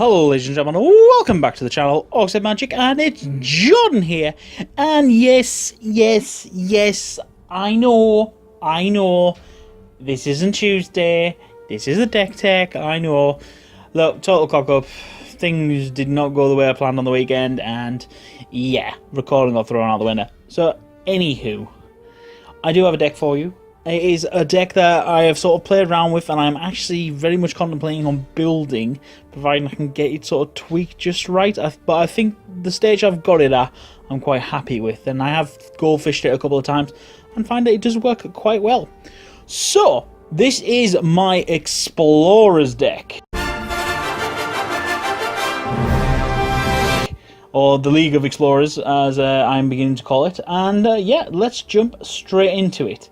Hello ladies and gentlemen, welcome back to the channel, Orcside Magic, and it's Jordan here, and yes, I know, this isn't Tuesday, this is a deck tech, I know. Look, total cock up, things did not go the way I planned on the weekend, and yeah, recording got thrown out the window. So, anywho, I do have a deck for you. It is a deck that I have sort of played around with, and I'm actually very much contemplating on building, providing I can get it sort of tweaked just right. But I think the stage I've got it at, I'm quite happy with, and I have goldfished it a couple of times and find that it does work quite well. So, this is my Explorers deck, or the League of Explorers, as I'm beginning to call it. And yeah, let's jump straight into it.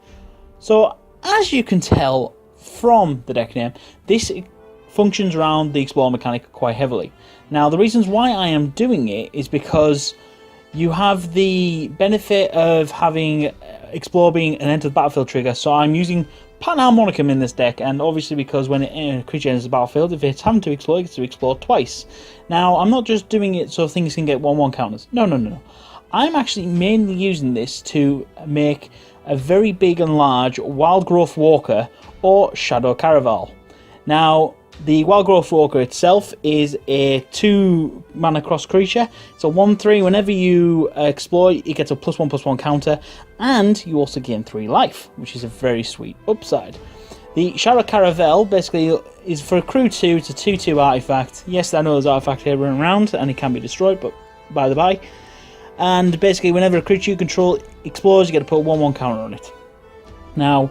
So, as you can tell from the deck name, this functions around the Explore mechanic quite heavily. Now, the reasons why I am doing it is because you have the benefit of having Explore being an Enter the Battlefield trigger, so I'm using Pattern Harmonicum in this deck, and obviously because when a creature enters the battlefield, if it's having to explore, it gets to explore twice. Now, I'm not just doing it so things can get 1/1 counters. No. I'm actually mainly using this to make a very big and large Wild Growth Walker or Shadow Caraval. Now, the Wild Growth Walker itself is a 2 mana cross creature. It's a 1/3. Whenever you explore, it gets a +1/+1 counter, and you also gain 3 life, which is a very sweet upside. The Shadow Caravel basically is for a crew 2. It's a 2/2 artifact. Yes, I know there's artifact here running around, and it can be destroyed, but by the by. And basically, whenever a creature you control explores, you get to put a 1/1 counter on it. Now,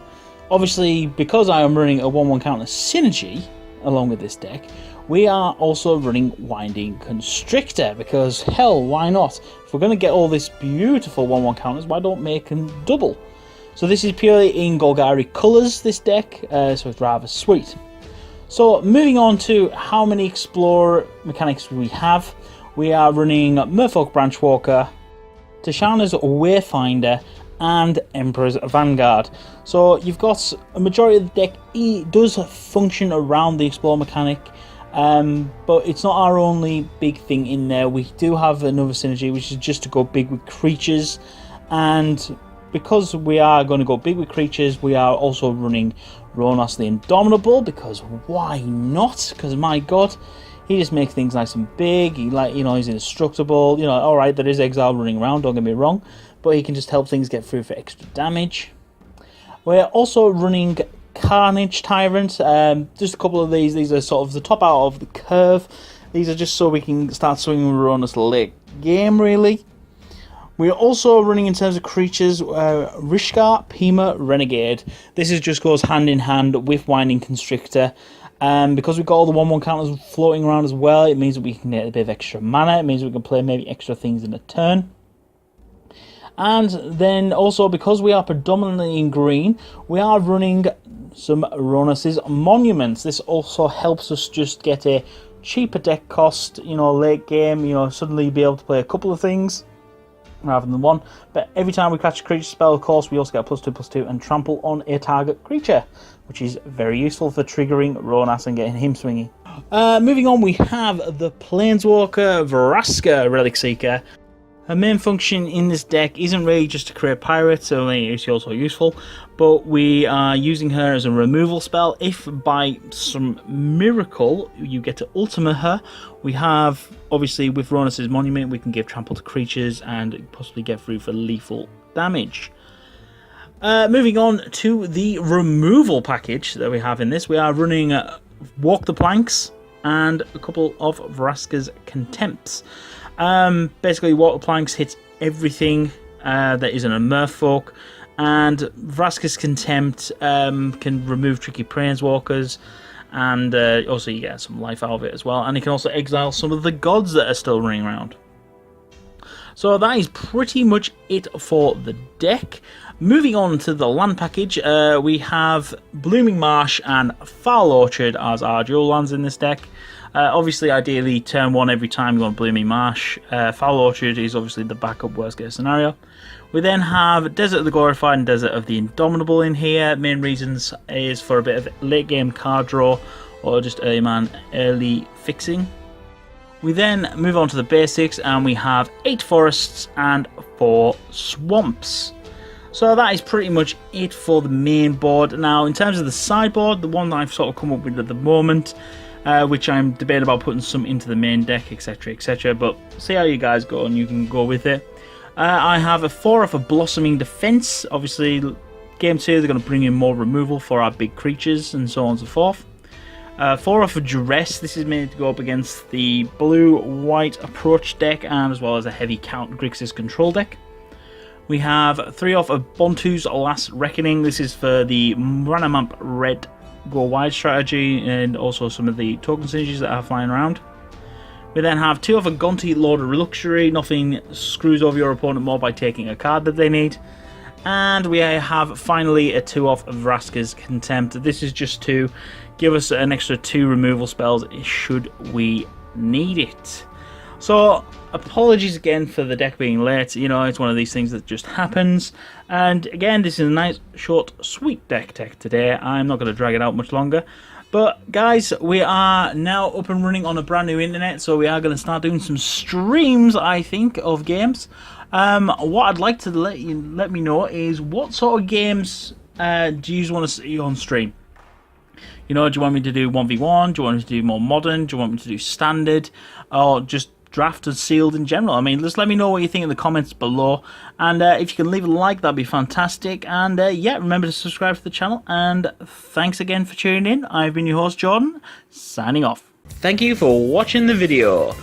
obviously, because I am running a 1/1 counter synergy along with this deck, we are also running Winding Constrictor, because hell, why not? If we're going to get all this beautiful 1/1 counters, why don't make them double? So this is purely in Golgari colours, this deck, so it's rather sweet. So moving on to how many Explorer mechanics we have. We are running Merfolk Branchwalker, Tishana's Wayfinder, and Emperor's Vanguard. So you've got a majority of the deck. It does function around the Explore mechanic, but it's not our only big thing in there. We do have another synergy, which is just to go big with creatures, and because we are going to go big with creatures, we are also running Ronos the Indomitable, because why not? Because my god, he just makes things nice and big. He's indestructible. Alright, there is exile running around, don't get me wrong, but he can just help things get through for extra damage. We're also running Carnage Tyrant. Just a couple of these. These are sort of the top out of the curve. These are just so we can start swinging Ronos late game, really. We're also running, in terms of creatures, Rishkar Pima Renegade. This just goes hand in hand with Winding Constrictor. Because we've got all the 1/1 counters floating around as well, it means that we can get a bit of extra mana. It means we can play maybe extra things in a turn. And then also, because we are predominantly in green, we are running some Ronos' Monuments. This also helps us just get a cheaper deck cost, late game, suddenly be able to play a couple of things rather than one. But every time we catch a creature spell, of course, we also get a +2/+2 and trample on a target creature, which is very useful for triggering Ronos and getting him swinging. Moving on, we have the Planeswalker Vraska Relic Seeker. Her main function in this deck isn't really just to create pirates, so it's also useful, but we are using her as a removal spell. If by some miracle you get to ultimate her, we have, obviously with Ronos' Monument, we can give trample to creatures and possibly get through for lethal damage. Moving on to the removal package that we have in this, we are running Walk the Planks and a couple of Vraska's Contempts. Basically, Walk the Planks hits everything that isn't a Merfolk, and Vraska's Contempt can remove tricky Planeswalkers, and also you get some life out of it as well, and you can also exile some of the gods that are still running around. So that is pretty much it for the deck. Moving on to the land package, we have Blooming Marsh and Foul Orchard as our dual lands in this deck. Obviously, ideally, turn 1 every time you want Blooming Marsh. Foul Orchard is obviously the backup worst case scenario. We then have Desert of the Glorified and Desert of the Indomitable in here. Main reasons is for a bit of late game card draw or just early fixing. We then move on to the basics, and we have 8 forests and 4 swamps. So that is pretty much it for the main board. Now, in terms of the sideboard, the one that I've sort of come up with at the moment, which I'm debating about putting some into the main deck, etc, etc, but see how you guys go and you can go with it. I have a 4 of a Blossoming Defense. Obviously, game 2, they're going to bring in more removal for our big creatures and so on and so forth. 4 off of Duress. This is made to go up against the blue-white approach deck and as well as a heavy Count Grixis control deck. We have 3 off of Bontu's Last Reckoning. This is for the Ranamamp red go wide strategy and also some of the token synergies that are flying around. We then have 2 off of Gonti Lord of Luxury. Nothing screws over your opponent more by taking a card that they need. And we have finally a 2 off of Vraska's Contempt. This is just to give us an extra 2 removal spells should we need it. So apologies again for the deck being late. You know, it's one of these things that just happens. And again, this is a nice, short, sweet deck tech today. I'm not going to drag it out much longer. But guys, we are now up and running on a brand new internet, so we are going to start doing some streams, I think, of games. What I'd like to let me know is what sort of games do you want to see on stream? You know, do you want me to do 1v1? Do you want me to do more modern? Do you want me to do standard? Or just draft and sealed in general? I mean, just let me know what you think in the comments below. And if you can leave a like, that'd be fantastic. And yeah, remember to subscribe to the channel. And thanks again for tuning in. I've been your host, Jordan, signing off. Thank you for watching the video.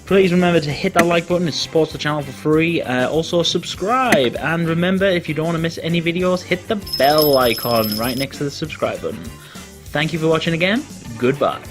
Please remember to hit that like button. It supports the channel for free. Also subscribe. And remember, if you don't want to miss any videos, hit the bell icon right next to the subscribe button. Thank you for watching again. Goodbye.